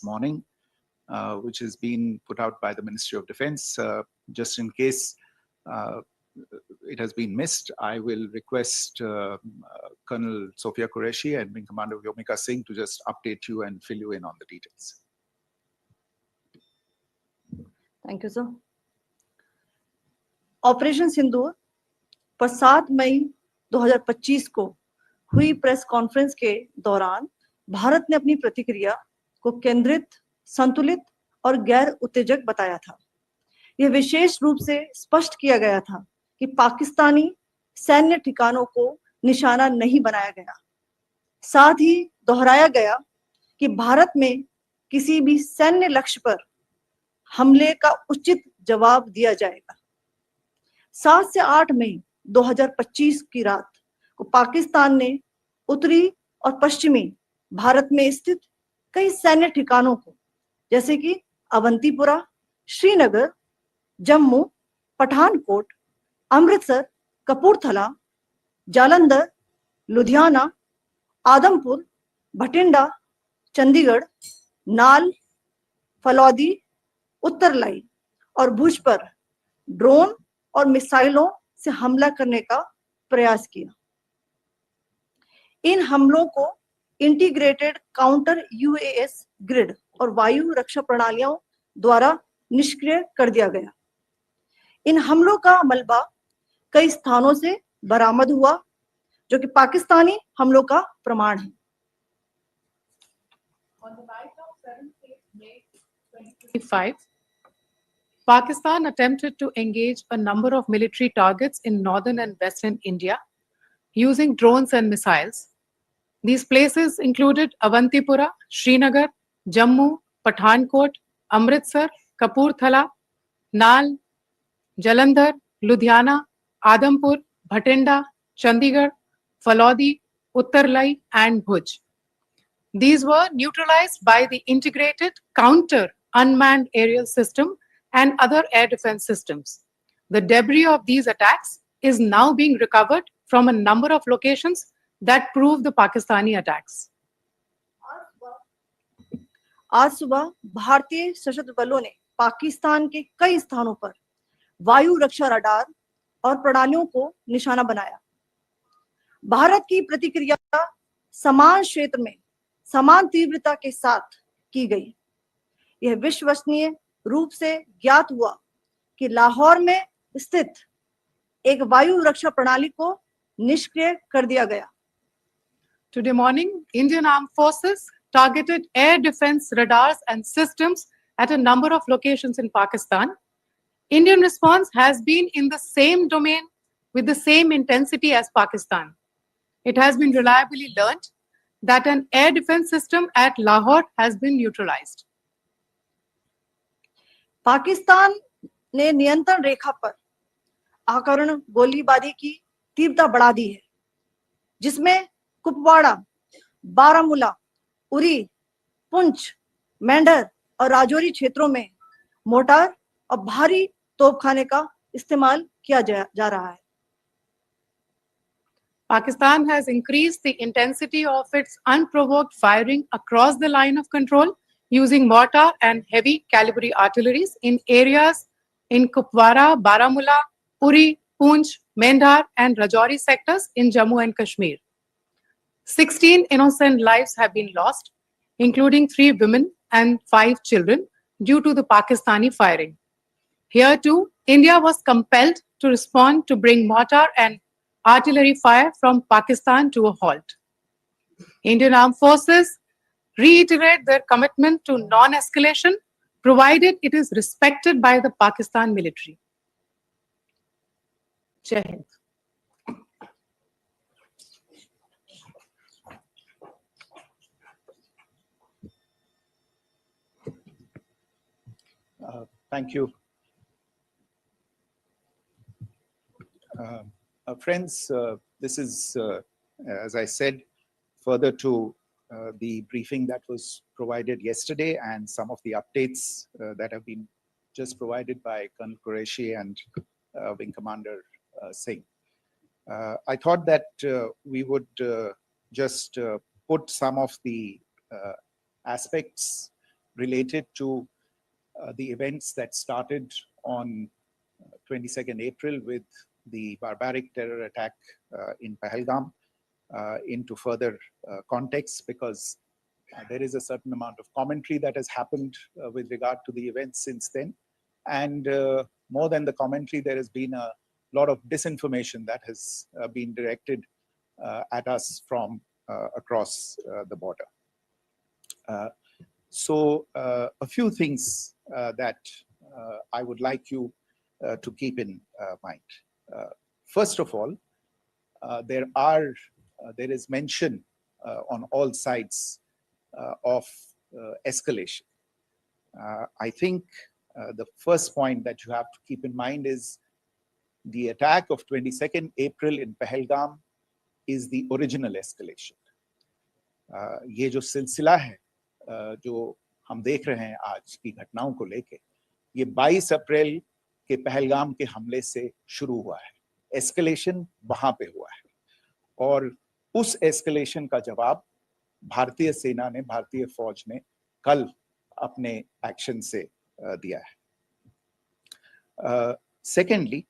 this morning, which has been put out by the Ministry of Defense. Just in case it has been missed, I will request Colonel Sophia Qureshi and Wing Commander Vyomika Singh to just update you and fill you in on the details. Thank you, sir. Operation Sindoor पर 7 मई 2025 को हुई press conference के दौरान भारत ने अपनी प्रतिक्रिया को केंद्रित, संतुलित और गैर उत्तेजक बताया था। यह विशेष रूप से स्पष्ट किया गया था कि पाकिस्तानी सैन्य ठिकानों को निशाना नहीं बनाया गया। साथ ही दोहराया गया कि भारत में किसी भी सैन्य लक्ष्य पर हमले का उचित जवाब दिया जाएगा। 7 से 8 मई 2025 की रात को पाकिस्तान ने उत्तरी और पश्चिमी भारत में स्थित कई सैन्य ठिकानों को, जैसे कि अवंतीपुरा, श्रीनगर, जम्मू, पठानकोट, अमृतसर, कपूरथला, जालंधर, लुधियाना, आदमपुर, भटिंडा, चंडीगढ़, नाल, फलौदी, उत्तरलाई और भुज पर ड्रोन और मिसाइलों से हमला करने का प्रयास किया। इन हमलों को इंटीग्रेटेड काउंटर यूएस ग्रिड और वायु रक्षा प्रणालियों द्वारा निष्क्रिय कर दिया गया। इन हमलों का मलबा कई स्थानों से बरामद हुआ, जो कि पाकिस्तानी हमलों का प्रमाण है। On the night of 7th May 2025, Pakistan attempted to engage a number of military targets in northern and western India using drones and missiles. These places included Avantipura, Srinagar, Jammu, Pathankot, Amritsar, Kapurthala, Nal, Jalandhar, Ludhiana, Adampur, Bhatinda, Chandigarh, Falodi, Uttarlai, and Bhuj. These were neutralized by the integrated counter unmanned aerial system and other air defense systems. The debris of these attacks is now being recovered from a number of locations that prove the Pakistani attacks. आज सुबह भारतीय सशस्त्र बलों ने पाकिस्तान के कई स्थानों पर वायु रक्षा रडार और प्रणालियों को निशाना बनाया। भारत की प्रतिक्रिया समान क्षेत्र में समान तीव्रता के साथ की गई। यह विश्वसनीय रूप से ज्ञात हुआ कि लाहौर में स्थित एक वायु रक्षा प्रणाली को निष्क्रिय कर दिया गया। Today morning, Indian Armed Forces targeted air defense radars and systems at a number of locations in Pakistan. Indian response has been in the same domain with the same intensity as Pakistan. It has been reliably learned that an air defense system at Lahore has been neutralized. Pakistan ने नियंत्रण रेखा पर आक्रमण गोलीबारी की तीव्रता बढ़ा दी है, जिसमें कुपवाड़ा, बारामूला, उरी, पुंछ, मेंढर और राजौरी क्षेत्रों में मोर्टार और भारी तोपखाने का इस्तेमाल किया जा रहा है। Pakistan has increased the intensity of its unprovoked firing across the line of control using mortar and heavy calibre artilleries in areas in Kupwara, Baramulla, Uri, Poonch, Mendhar and Rajouri sectors in Jammu and Kashmir. 16 innocent lives have been lost, including 3 women and 5 children, due to the Pakistani firing. Here too, India was compelled to respond to bring mortar and artillery fire from Pakistan to a halt. Indian Armed Forces reiterate their commitment to non-escalation, provided it is respected by the Pakistan military. Jai Hind. Thank you. Friends, this is, as I said, further to the briefing that was provided yesterday and some of the updates that have been just provided by Colonel Qureshi and Wing Commander Singh. I thought that we would just put some of the aspects related to the events that started on 22nd April with the barbaric terror attack in Pahalgam into further context, because there is a certain amount of commentary that has happened with regard to the events since then. And more than the commentary, there has been a lot of disinformation that has been directed at us from across the border. So a few things that I would like you to keep in mind. First of all, there is mention on all sides of escalation. I think the first point that you have to keep in mind is the attack of 22nd April in Pahalgam is the original escalation. ये जो सिलसिला है जो हम देख रहे हैं आज की घटनाओं को लेके, ये 22 अप्रैल के पहलगाम के हमले से शुरू हुआ है. एस्केलेशन वहां पे हुआ है और उस एस्केलेशन का जवाब भारतीय सेना ने, भारतीय फौज ने कल अपने एक्शन से दिया है. Secondly,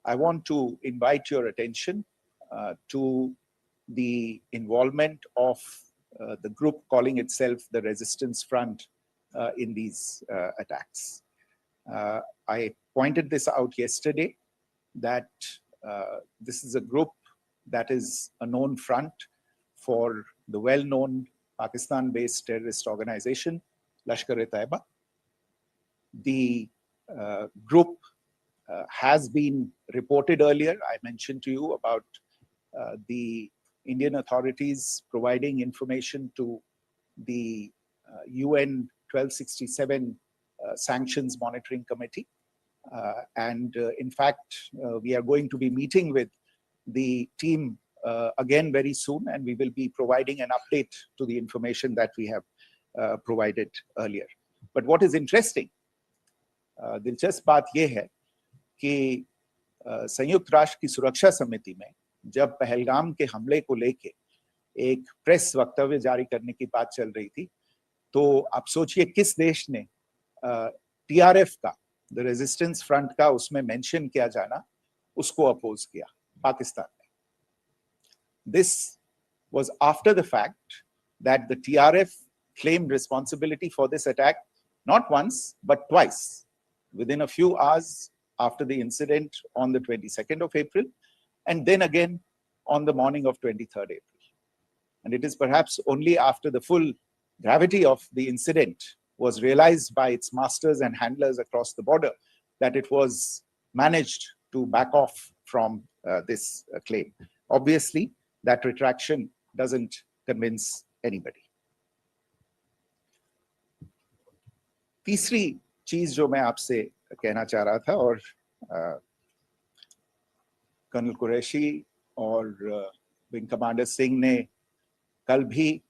I want to invite your attention to the involvement of the group calling itself the Resistance Front in these attacks. I pointed this out yesterday that this is a group that is a known front for the well-known Pakistan-based terrorist organization, Lashkar-e-Taiba. The group has been reported earlier. I mentioned to you about the Indian authorities providing information to the UN 1267 Sanctions Monitoring Committee. And in fact, we are going to be meeting with the team again very soon, and we will be providing an update to the information that we have provided earlier. But what is interesting, दिलचस्प बात यह है कि संयुक्त राष्ट्र की सुरक्षा समिति में जब पहलगाम के हमले को लेके एक प्रेस वक्तव्य जारी करने की बात चल रही थी, तो आप सोचिए किस देश ने टीआरएफ का, द रेजिस्टेंस फ्रंट का उसमें मेंशन किया जाना, उसको अपोज किया, पाकिस्तान ने. This was after the fact that the TRF claimed responsibility for this attack not once but twice within a few hours after the incident on the 22nd of April, and then again on the morning of 23rd April. And it is perhaps only after the full gravity of the incident was realized by its masters and handlers across the border that it was managed to back off from this claim. Obviously, that retraction doesn't convince anybody. तीसरी चीज जो मैं आपसे कहना चाह रहा था, और कर्नल कुरैशी और विंग कमांडर सिंह ने कल भी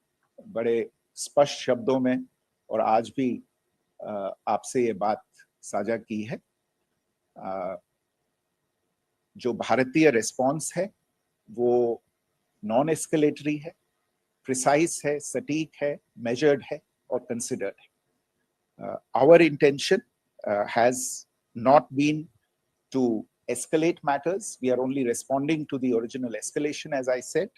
बड़े स्पष्ट शब्दों में और आज भी आपसे ये बात साझा की है. जो भारतीय रिस्पॉन्स है वो नॉन एस्केलेटरी है, प्रिसाइज है, सटीक है, मेजर्ड है और कंसिडर्ड है. Our intention has not been to escalate matters. We are only responding to the original escalation, as I said,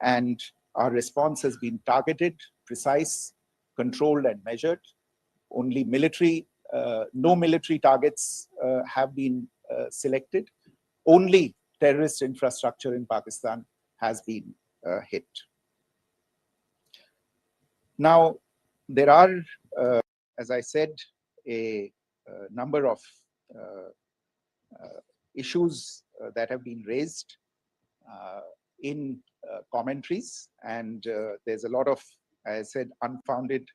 and our response has been targeted, precise, controlled and measured. Only no military targets have been selected. Only terrorist infrastructure in Pakistan has been hit. Now, there are, as I said, a number of issues that have been raised in commentaries, and there's a lot of, as I said, unfounded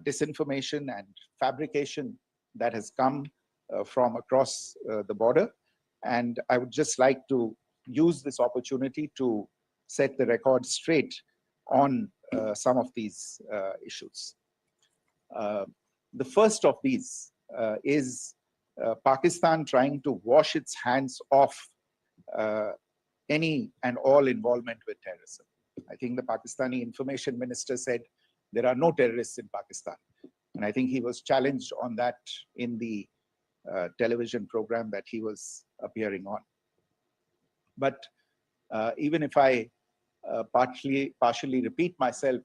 disinformation and fabrication that has come from across the border. And I would just like to use this opportunity to set the record straight on some of these issues. The first of these is Pakistan trying to wash its hands off any and all involvement with terrorism. I think the Pakistani information minister said there are no terrorists in Pakistan. And I think he was challenged on that in the television program that he was appearing on. But even if I partially repeat myself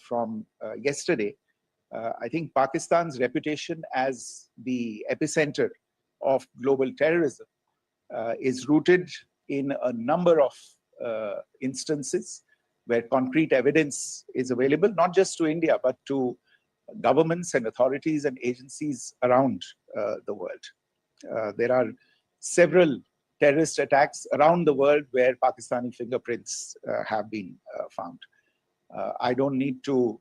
from yesterday, I think Pakistan's reputation as the epicenter of global terrorism is rooted in a number of instances where concrete evidence is available, not just to India, but to governments and authorities and agencies around the world. There are several terrorist attacks around the world where Pakistani fingerprints have been found. I don't need to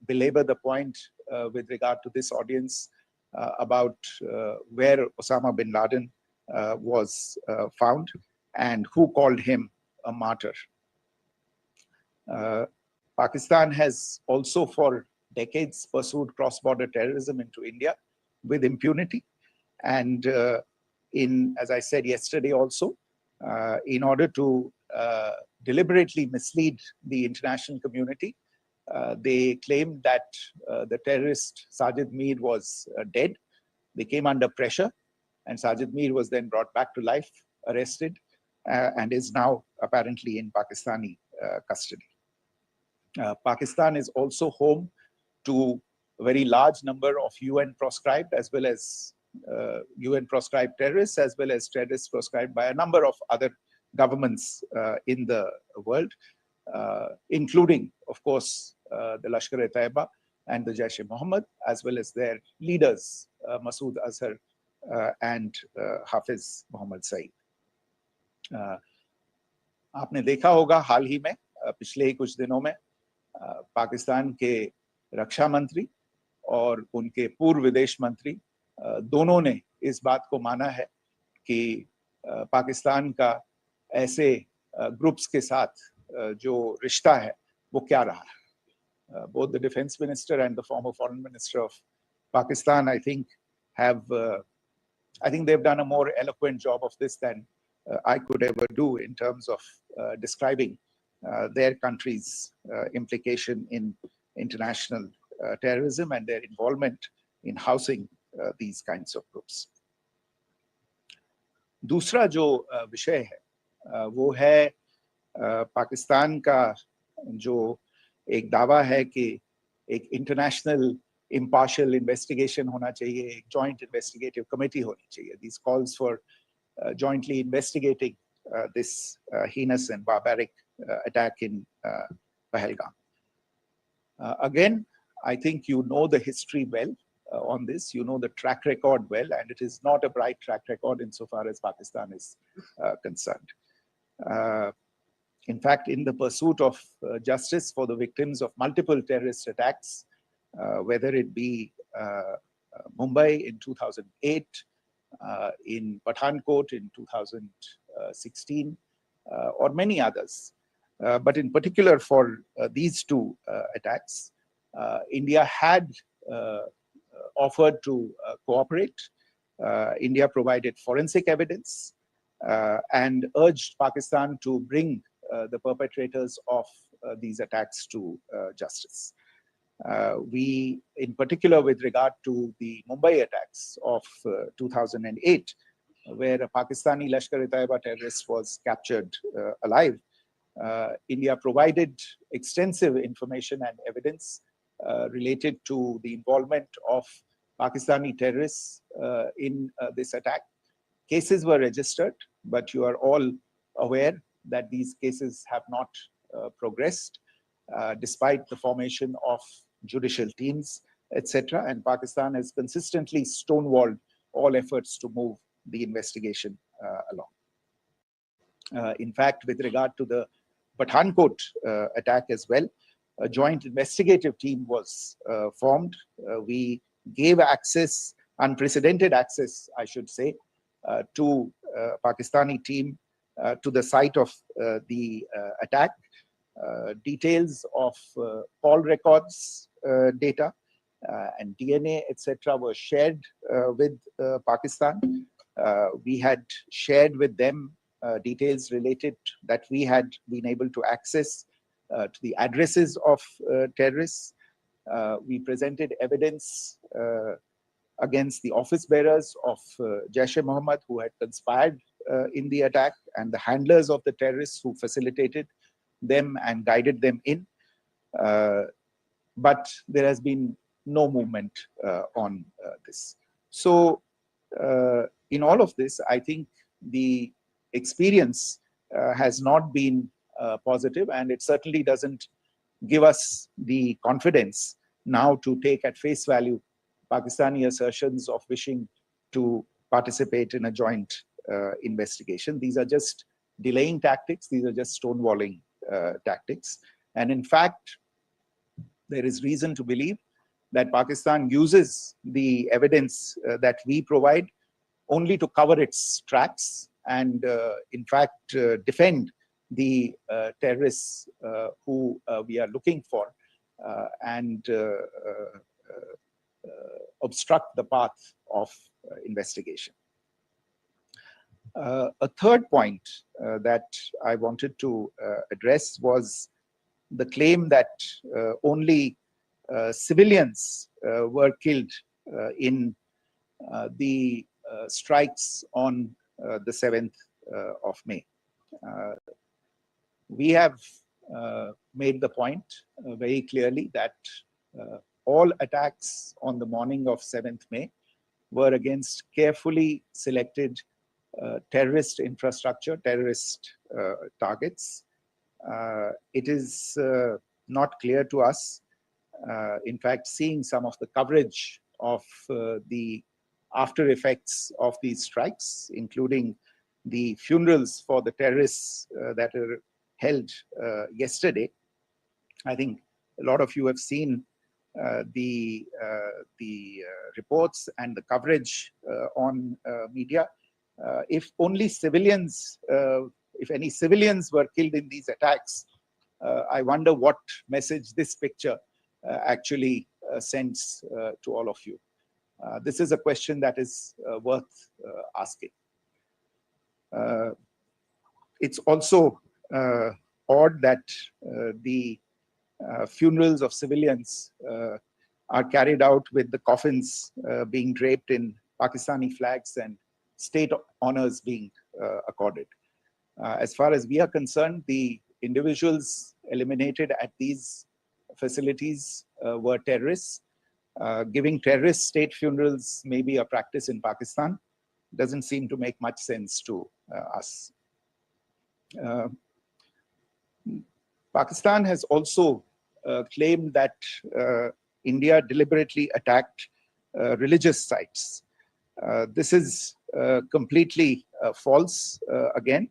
belabor the point with regard to this audience about where Osama bin Laden was found and who called him a martyr. Pakistan has also for decades pursued cross-border terrorism into India with impunity. And as I said yesterday also, in order to deliberately mislead the international community, they claimed that the terrorist Sajid Mir was dead. They came under pressure, and Sajid Mir was then brought back to life, arrested, and is now apparently in Pakistani custody. Pakistan is also home to a very large number of UN proscribed as well as UN proscribed terrorists, as well as terrorists proscribed by a number of other governments in the world, including, of course, the Lashkar-e-Taiba and the Jaish-e-Mohammed, as well as their leaders, Masood Azhar and Hafiz Mohammed Saeed. आपने देखा होगा हाल ही में पिछले ही कुछ दिनों में पाकिस्तान के रक्षा मंत्री और उनके पूर्व विदेश मंत्री दोनों ने इस बात को माना है कि पाकिस्तान का ऐसे ग्रुप्स के साथ जो रिश्ता है वो क्या रहा है. Both the defense minister and the former foreign minister of Pakistan, I think they've done a more eloquent job of this than I could ever do in terms of describing their country's implication in international terrorism and their involvement in housing these kinds of groups. दूसरा जो विषय है वो है पाकिस्तान का जो एक दावा है कि एक इंटरनेशनल impartial investigation होना चाहिए, एक joint investigative committee होनी चाहिए. These calls for jointly investigating this heinous and barbaric attack in Pahalgam. Again, I think you know the history well on this. You know the track record well, and it is not a bright track record insofar as Pakistan is concerned. In fact, in the pursuit of justice for the victims of multiple terrorist attacks, whether it be Mumbai in 2008, in Pathankot in 2016, or many others. But in particular for these two attacks, India had offered to cooperate. India provided forensic evidence and urged Pakistan to bring the perpetrators of these attacks to justice. We, in particular with regard to the Mumbai attacks of 2008, where a Pakistani Lashkar-e-Taiba terrorist was captured alive, India provided extensive information and evidence related to the involvement of Pakistani terrorists in this attack. Cases were registered, but you are all aware that these cases have not progressed despite the formation of judicial teams, etc. And Pakistan has consistently stonewalled all efforts to move the investigation along. In fact, with regard to the Pathankot attack as well, a joint investigative team was formed. We gave access, unprecedented access, I should say, to Pakistani team to the site of the attack. Details of call records data and DNA, etc., were shared with Pakistan. We had shared with them details related that we had been able to access to the addresses of terrorists. We presented evidence against the office bearers of Jaish-e-Mohammed who had conspired in the attack, and the handlers of the terrorists who facilitated them and guided them in. But there has been no movement on this. So in all of this, I think the experience has not been positive, and it certainly doesn't give us the confidence now to take at face value Pakistani assertions of wishing to participate in a joint investigation. These are just delaying tactics. These are just stonewalling tactics. And in fact, there is reason to believe that Pakistan uses the evidence that we provide only to cover its tracks and, in fact, defend the terrorists who we are looking for and obstruct the path of investigation. A third point that I wanted to address was the claim that only civilians were killed in the strikes on the 7th of May. We have made the point very clearly that all attacks on the morning of 7th May were against carefully selected terrorist infrastructure, terrorist targets. It is not clear to us, in fact, seeing some of the coverage of the after effects of these strikes, including the funerals for the terrorists that are held yesterday. I think a lot of you have seen the reports and the coverage on media. If only civilians, if any civilians were killed in these attacks, I wonder what message this picture actually sends to all of you. This is a question that is worth asking. It's also odd that the funerals of civilians are carried out with the coffins being draped in Pakistani flags and state honors being accorded. As far as we are concerned, the individuals eliminated at these facilities were terrorists. Giving terrorist state funerals may be a practice in Pakistan. Doesn't seem to make much sense to us. Pakistan has also claimed that India deliberately attacked religious sites. This is completely false again.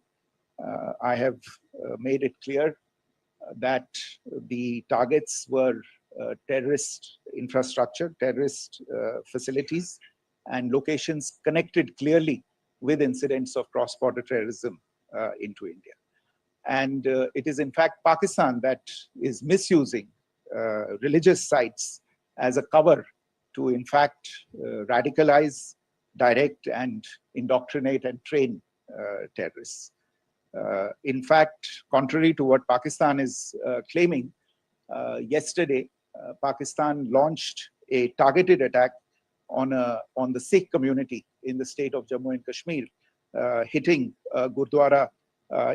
I have made it clear that the targets were terrorist infrastructure, terrorist facilities, and locations connected clearly with incidents of cross-border terrorism into India. And it is in fact Pakistan that is misusing religious sites as a cover to in fact radicalize, direct, and indoctrinate and train terrorists. In fact, contrary to what Pakistan is claiming, yesterday Pakistan launched a targeted attack on the Sikh community in the state of Jammu and Kashmir, hitting Gurdwara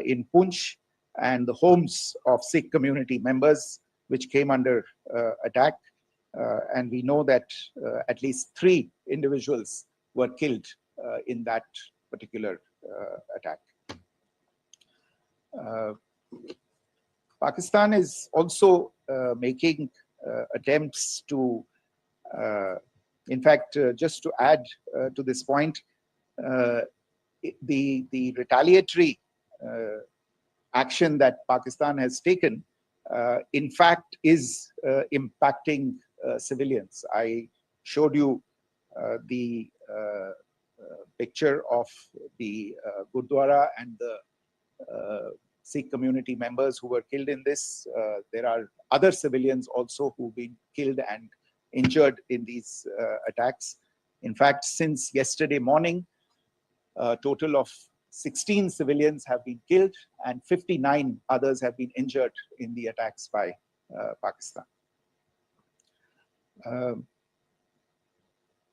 in Poonch and the homes of Sikh community members, which came under attack. And we know that at least 3 individuals were killed in that particular attack. Pakistan is also making attempts to, in fact, just to add to this point, the retaliatory action that Pakistan has taken, in fact, is impacting civilians. I showed you the picture of the Gurdwara and the Sikh community members who were killed in this. There are other civilians also who've been killed and injured in these attacks. In fact, since yesterday morning, a total of 16 civilians have been killed and 59 others have been injured in the attacks by Pakistan.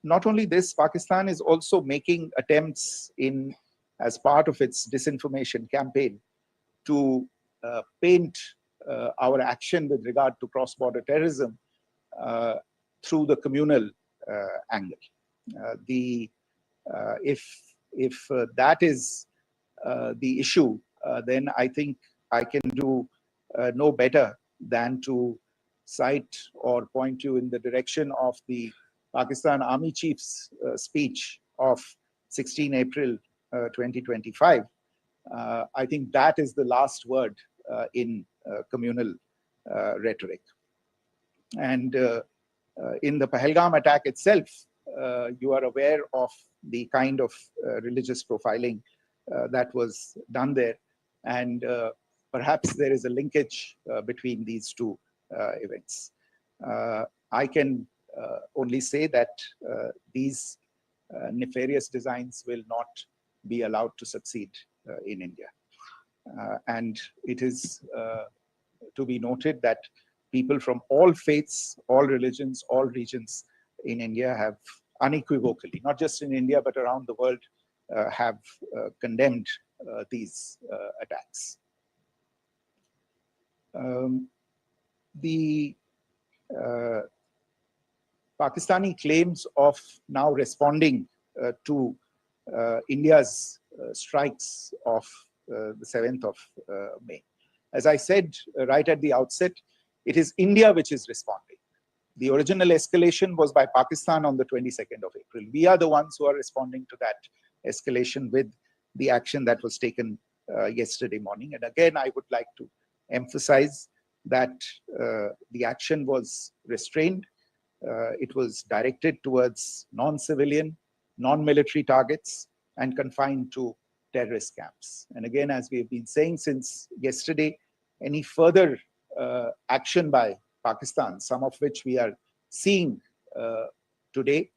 Not only this, Pakistan is also making attempts as part of its disinformation campaign to paint our action with regard to cross-border terrorism through the communal angle. If that is the issue, then I think I can do no better than to cite or point you in the direction of the Pakistan Army Chief's speech of 16 April 2025. I think that is the last word in communal rhetoric. And in the Pahalgam attack itself, you are aware of the kind of religious profiling that was done there. And perhaps there is a linkage between these two events. I can only say that these nefarious designs will not be allowed to succeed in India. And it is to be noted that people from all faiths, all religions, all regions in India have unequivocally, not just in India, but around the world, have condemned these attacks. The Pakistani claims of now responding to India's strikes of the 7th of May. As I said right at the outset, it is India which is responding. The original escalation was by Pakistan on the 22nd of April. We are the ones who are responding to that escalation with the action that was taken yesterday morning. And again, I would like to emphasize that the action was restrained. It was directed towards non-civilian, non-military targets and confined to terrorist camps. And again, as we have been saying since yesterday, any further action by Pakistan, some of which we are seeing today,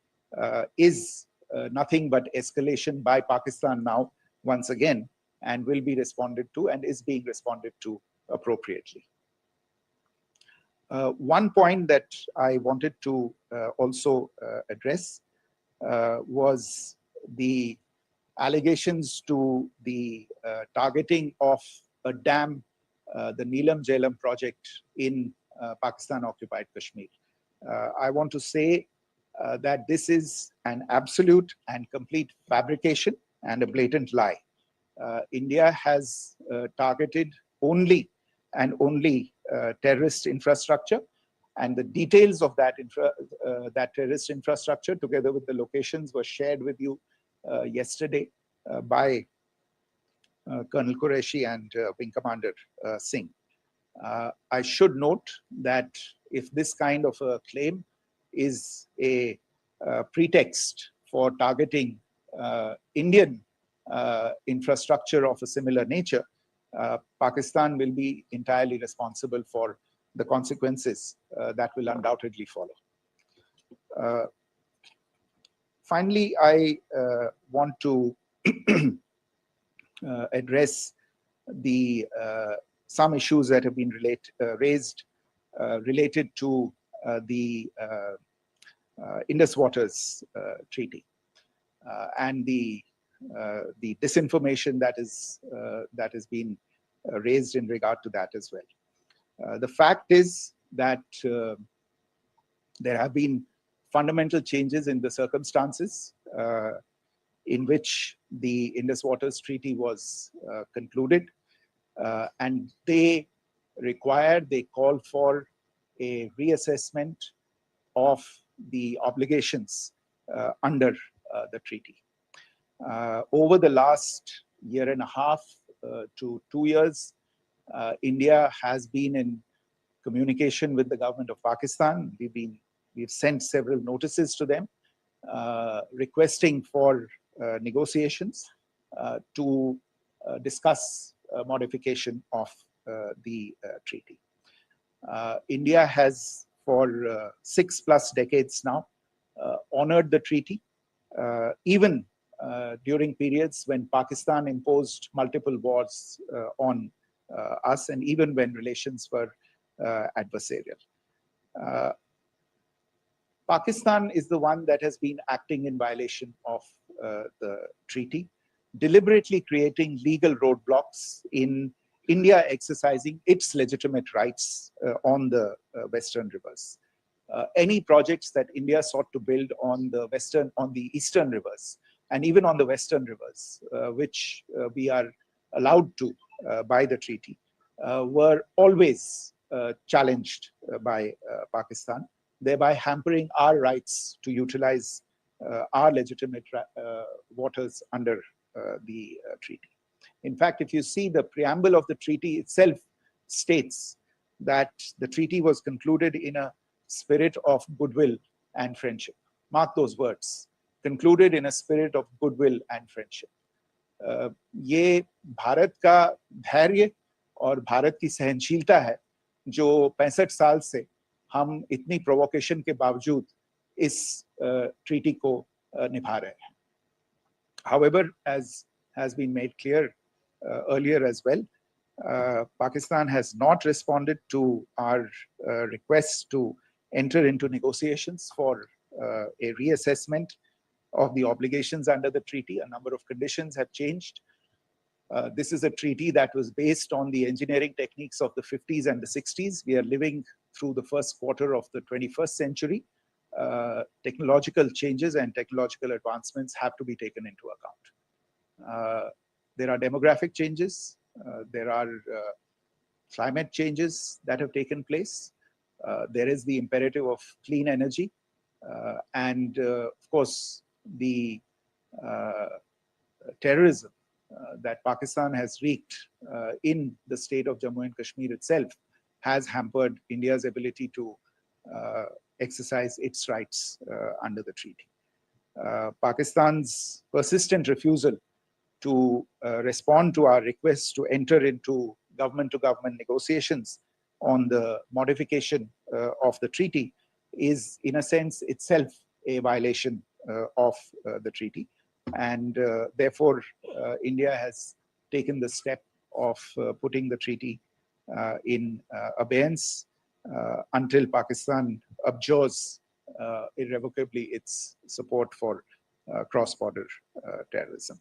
is nothing but escalation by Pakistan now, once again, and will be responded to and is being responded to appropriately. One point that I wanted to also address was the allegations to the targeting of a dam, the Neelam Jhelum project in Pakistan-occupied Kashmir. I want to say that this is an absolute and complete fabrication and a blatant lie. India has targeted only and only terrorist infrastructure, and the details of that terrorist infrastructure, together with the locations, were shared with you yesterday by Colonel Qureshi and Wing Commander Singh. I should note that if this kind of a claim is a pretext for targeting Indian infrastructure of a similar nature, Pakistan will be entirely responsible for the consequences that will undoubtedly follow. Finally, I want to address some issues that have been raised related to the Indus Waters Treaty and the disinformation that has been raised in regard to that as well. The fact is that there have been fundamental changes in the circumstances in which the Indus Waters Treaty was concluded, and they call for a reassessment of the obligations under the treaty. Over the last year and a half to 2 years, India has been in communication with the government of Pakistan. We've sent several notices to them requesting for negotiations to discuss modification of the treaty. India has for 6+ decades now honored the treaty, even during periods when Pakistan imposed multiple wars on us, and even when relations were adversarial. Pakistan is the one that has been acting in violation of the treaty, deliberately creating legal roadblocks in India exercising its legitimate rights on the Western rivers. Any projects that India sought to build on the Eastern rivers, and even on the Western rivers, which we are allowed to by the treaty, were always challenged by Pakistan, thereby hampering our rights to utilize our legitimate waters under the treaty. In fact, if you see the preamble of the treaty itself states that the treaty was concluded in a spirit of goodwill and friendship. Mark those words, concluded in a spirit of goodwill and friendship. ये भारत का धैर्य और भारत की सहनशीलता है जो 65 साल से हम इतनी प्रोवोकेशन के बावजूद इस ट्रीटी को निभा रहे हैं. However, as has been made clear earlier as well, Pakistan has not responded to our requests to enter into negotiations for a reassessment of the obligations under the treaty. A number of conditions have changed. This is a treaty that was based on the engineering techniques of the 50s and the 60s. We are living through the first quarter of the 21st century. Technological changes and technological advancements have to be taken into account. There are demographic changes. There are climate changes that have taken place. There is the imperative of clean energy. And of course, the terrorism that Pakistan has wreaked in the state of Jammu and Kashmir itself has hampered India's ability to exercise its rights under the treaty. Pakistan's persistent refusal to respond to our requests to enter into government-to-government negotiations on the modification of the treaty is, in a sense, itself a violation of the treaty. And therefore, India has taken the step of putting the treaty in abeyance until Pakistan abjures irrevocably its support for cross-border terrorism.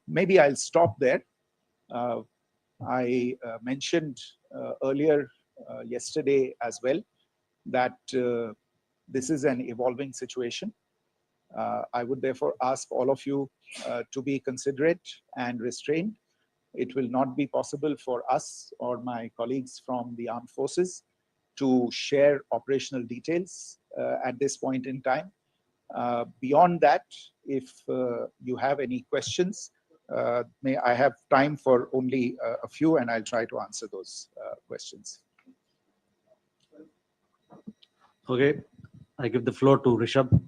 Maybe I'll stop there. I mentioned earlier yesterday as well that this is an evolving situation. I would therefore ask all of you to be considerate and restrained. It will not be possible for us or my colleagues from the armed forces to share operational details at this point in time. Beyond that, if you have any questions, may I have time for only a few, and I'll try to answer those questions. Okay, I give the floor to Rishabh.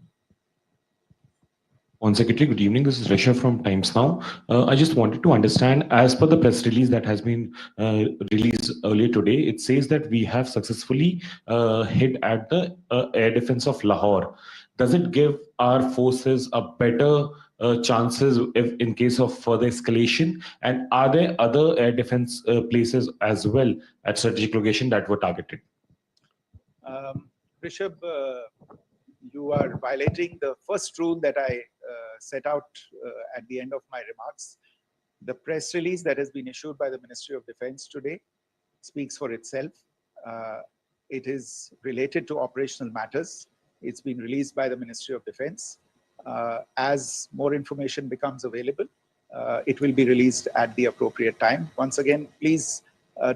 On Secretary, good evening. This is Rishabh from Times Now. I just wanted to understand, as per the press release that has been released earlier today, it says that we have successfully hit at the air defense of Lahore. Does it give our forces a better chances if in case of further escalation? And are there other air defense places as well at strategic location that were targeted? Rishabh, you are violating the first rule that I set out at the end of my remarks. The press release that has been issued by the Ministry of Defense today speaks for itself. It is related to operational matters. It's been released by the Ministry of Defense. As more information becomes available, it will be released at the appropriate time. Once again, please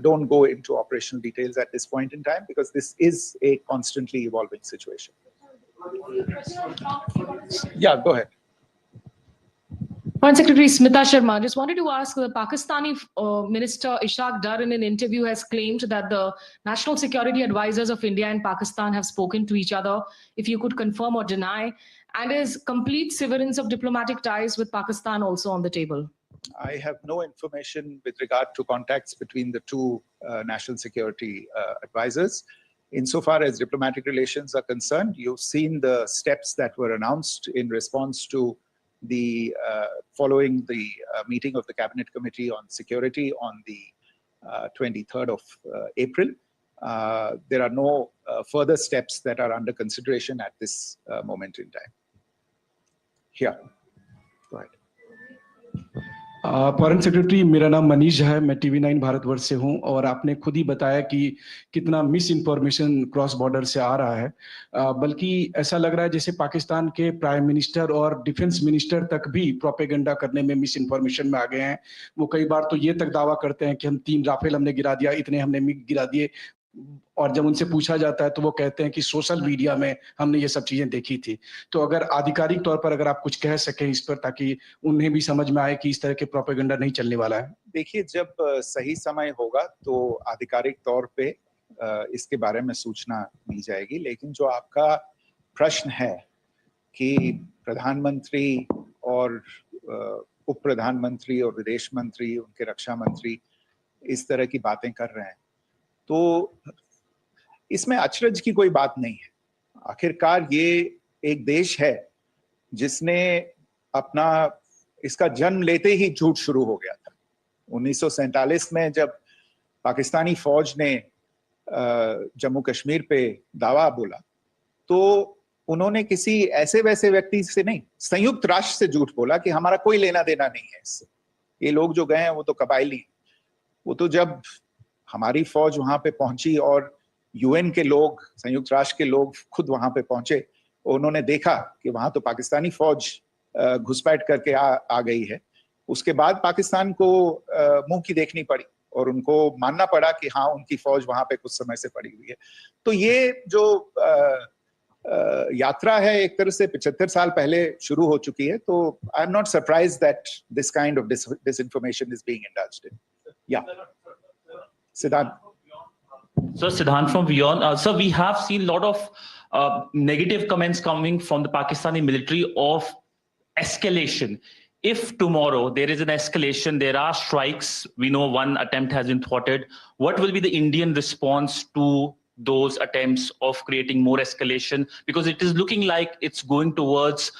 don't go into operational details at this point in time, because this is a constantly evolving situation. Yeah, go ahead. Foreign Secretary Smita Sharma, just wanted to ask, the Pakistani Minister Ishaq Dar in an interview has claimed that the national security advisors of India and Pakistan have spoken to each other. If you could confirm or deny, and is complete severance of diplomatic ties with Pakistan also on the table? I have no information with regard to contacts between the two national security advisors. Insofar as diplomatic relations are concerned, you've seen the steps that were announced in response to the following the meeting of the Cabinet Committee on Security on the 23rd of April. There are no further steps that are under consideration at this moment in time. Here, go ahead. Foreign secretary, मेरा नाम मनीष है, मैं TV9 Bharatvarsh से हूं और आपने खुद ही बताया कि कितना मिस इन्फॉर्मेशन क्रॉस बॉर्डर से आ रहा है, बल्कि ऐसा लग रहा है जैसे पाकिस्तान के प्राइम मिनिस्टर और डिफेंस मिनिस्टर तक भी प्रोपेगेंडा करने में मिस इन्फॉर्मेशन में आ गए हैं। वो कई बार तो ये तक दावा करते हैं कि हम 3 राफेल हमने गिरा दिया, इतने हमने मिग गिरा दिए, और जब उनसे पूछा जाता है तो वो कहते हैं कि सोशल मीडिया में हमने ये सब चीजें देखी थी। तो अगर आधिकारिक तौर पर अगर आप कुछ कह सकें इस पर, ताकि उन्हें भी समझ में आए कि इस तरह के प्रोपेगेंडा नहीं चलने वाला है। देखिए, जब सही समय होगा तो आधिकारिक तौर पे इसके बारे में सूचना मिल जाएगी। लेकिन जो आपका प्रश्न है कि प्रधानमंत्री और उप प्रधानमंत्री और विदेश मंत्री, उनके रक्षा मंत्री इस तरह की बातें कर रहे हैं, तो इसमें अचरज की कोई बात नहीं है। आखिरकार ये एक देश है जिसने अपना, इसका जन्म लेते ही झूठ शुरू हो गया था। 1947 में जब पाकिस्तानी फौज ने जम्मू कश्मीर पे दावा बोला, तो उन्होंने किसी ऐसे वैसे व्यक्ति से नहीं, संयुक्त राष्ट्र से झूठ बोला कि हमारा कोई लेना देना नहीं है इससे, ये लोग जो गए हैं वो तो कबायली हैं। वो तो जब हमारी फौज वहां पे पहुंची और UN के लोग, संयुक्त राष्ट्र के लोग खुद वहां पे पहुंचे, उन्होंने देखा कि वहां तो पाकिस्तानी फौज घुसपैठ करके आ गई है, उसके बाद पाकिस्तान को मुंह की देखनी पड़ी और उनको मानना पड़ा कि हाँ, उनकी फौज वहां पे कुछ समय से पड़ी हुई है। तो ये जो यात्रा है एक तरह से 75 साल पहले शुरू हो चुकी है। तो I am not surprise that this kind of disinformation is being indulged in. Yeah. Siddhant. So Siddhant from Beyond. Sir, we have seen a lot of negative comments coming from the Pakistani military of escalation. If tomorrow there is an escalation, there are strikes, we know one attempt has been thwarted, what will be the Indian response to those attempts of creating more escalation? Because it is looking like it's going towards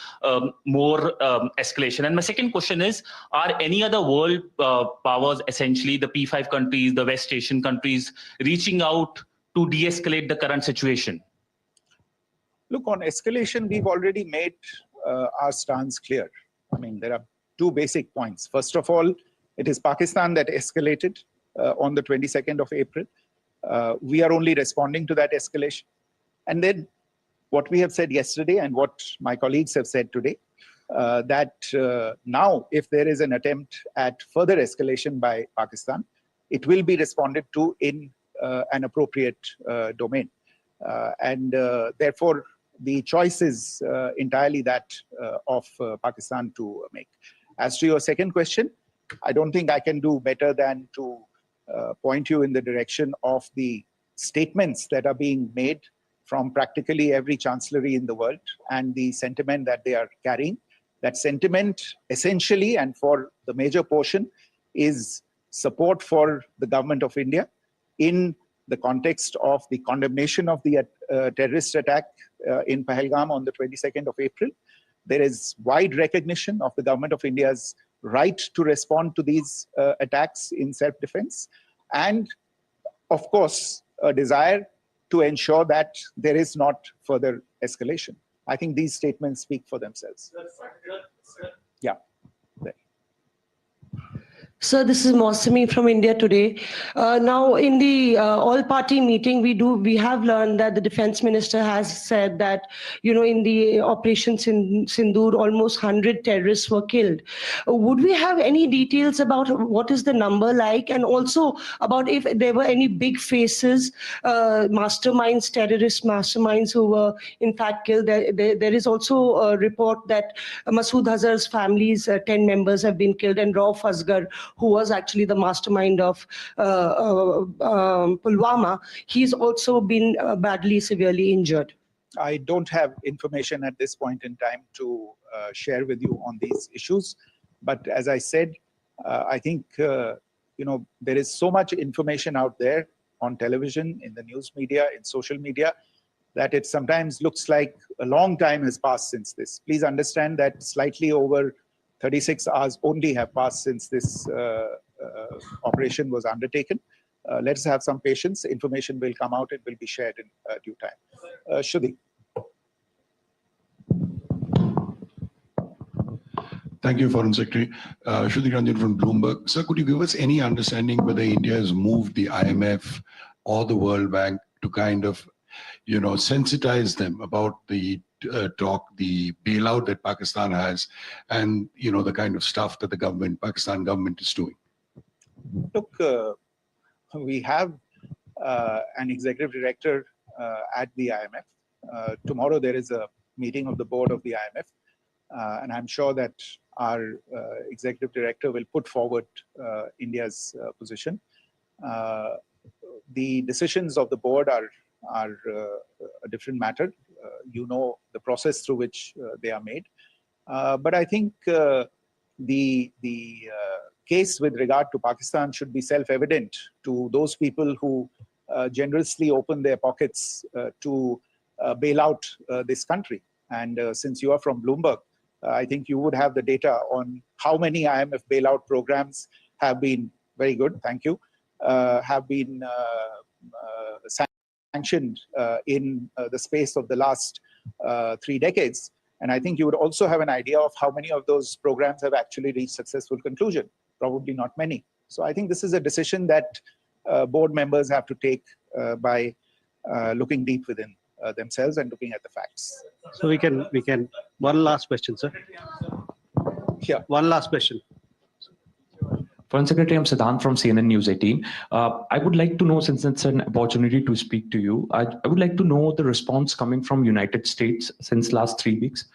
more escalation. And my second question is, are any other world powers, essentially the P5 countries, the West Asian countries, reaching out to de-escalate the current situation? Look, on escalation, we've already made our stance clear. I mean, there are 2 basic points. First of all, it is Pakistan that escalated on the 22nd of April. We are only responding to that escalation. And then what we have said yesterday and what my colleagues have said today, that now if there is an attempt at further escalation by Pakistan, it will be responded to in an appropriate domain. And therefore, the choice is entirely that of Pakistan to make. As to your second question, I don't think I can do better than to point you in the direction of the statements that are being made from practically every chancellery in the world and the sentiment that they are carrying. That sentiment essentially, and for the major portion, is support for the government of India in the context of the condemnation of the terrorist attack in Pahalgam on the 22nd of April. There is wide recognition of the government of India's right to respond to these attacks in self-defense, and of course a desire to ensure that there is not further escalation. I think these statements speak for themselves. Yeah. Sir, this is Mosami from India Today. Now, in the all-party meeting, we have learned that the defense minister has said that, in the operations in Sindoor, almost 100 terrorists were killed. Would we have any details about what is the number like, and also about if there were any big faces, masterminds, terrorist masterminds who were in fact killed? There is also a report that Masood Azhar's family's 10 members have been killed, and Rauf Asghar, who was actually the mastermind of Pulwama, he's also been badly, severely injured. I don't have information at this point in time to share with you on these issues. But as I said, I think, there is so much information out there on television, in the news media, in social media, that it sometimes looks like a long time has passed since this. Please understand that slightly over 36 hours only have passed since this operation was undertaken. Let us have some patience. Information will come out. It will be shared in due time. Shruti. Thank you, Foreign Secretary. Shruti Ranjan from Bloomberg. Sir, could you give us any understanding whether India has moved the IMF or the World Bank to kind of, sensitize them about the the bailout that Pakistan has, and the kind of stuff that the Pakistan government is doing? Look, we have an executive director at the IMF. Tomorrow there is a meeting of the board of the IMF, and I'm sure that our executive director will put forward India's position. The decisions of the board are a different matter. You know the process through which they are made. But I think the case with regard to Pakistan should be self-evident to those people who generously open their pockets to bail out this country. And since you are from Bloomberg, I think you would have the data on how many IMF bailout programs have been, very good, thank you, have been sanctioned in the space of the last 3 decades. And I think you would also have an idea of how many of those programs have actually reached successful conclusion. Probably not many. So I think this is a decision that board members have to take by looking deep within themselves and looking at the facts. So we can, one last question, sir. Yeah. One last question. Foreign Secretary, I'm Siddhant from CNN News 18. I would like to know, since it's an opportunity to speak to you, I would like to know the response coming from United States since last 3 weeks.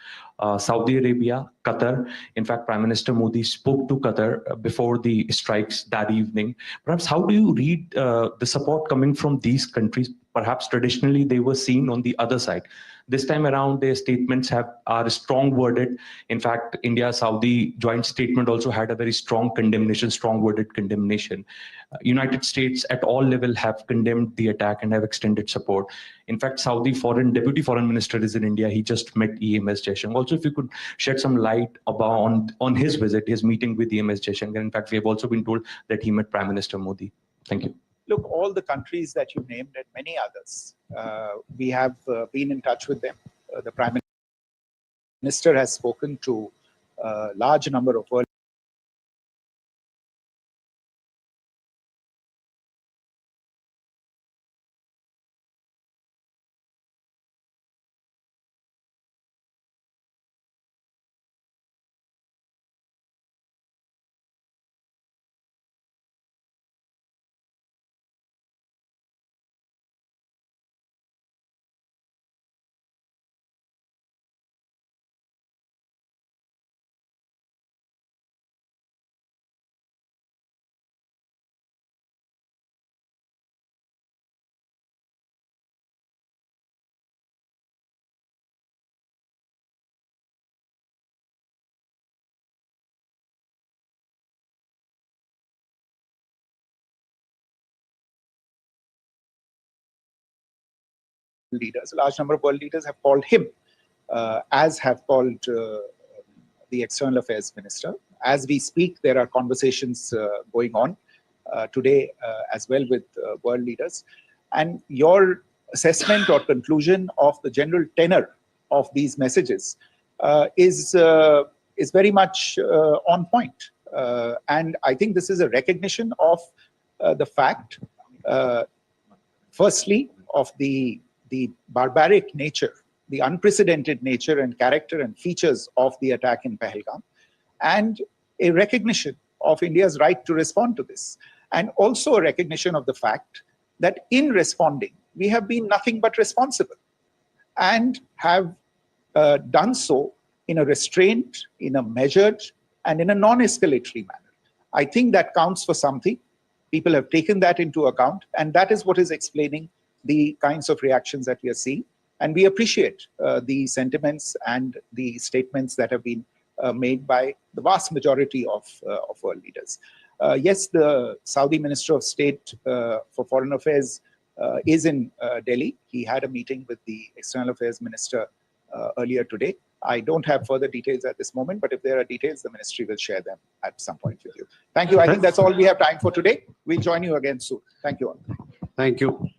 Saudi Arabia, Qatar. In fact, Prime Minister Modi spoke to Qatar before the strikes that evening. Perhaps how do you read the support coming from these countries? Perhaps traditionally they were seen on the other side. This time around, their statements are strong worded. In fact, India-Saudi joint statement also had a very strong condemnation, strong worded condemnation. United States at all level have condemned the attack and have extended support. In fact, Saudi Deputy Foreign Minister is in India. He just met EMS Jaishankar. Also, if you could shed some light about on his visit, his meeting with EMS Jaishankar. In fact, we have also been told that he met Prime Minister Modi. Thank you. Look, all the countries that you named and many others, we have been in touch with them. The Prime Minister has spoken to a large number of world leaders, a large number of world leaders have called him, as have called the External Affairs Minister. As we speak, there are conversations going on today as well with world leaders. And your assessment or conclusion of the general tenor of these messages is very much on point. And I think this is a recognition of the fact, firstly, of the barbaric nature, the unprecedented nature and character and features of the attack in Pahalgam, and a recognition of India's right to respond to this, and also a recognition of the fact that in responding, we have been nothing but responsible and have done so in a restrained, in a measured, and in a non-escalatory manner. I think that counts for something. People have taken that into account, and that is what is explaining the kinds of reactions that we are seeing. And we appreciate the sentiments and the statements that have been made by the vast majority of world leaders. Yes, the Saudi Minister of State for Foreign Affairs is in Delhi. He had a meeting with the External Affairs Minister earlier today. I don't have further details at this moment, but if there are details, the ministry will share them at some point with you. Thank you. I think that's all we have time for today. We'll join you again soon. Thank you all. Thank you.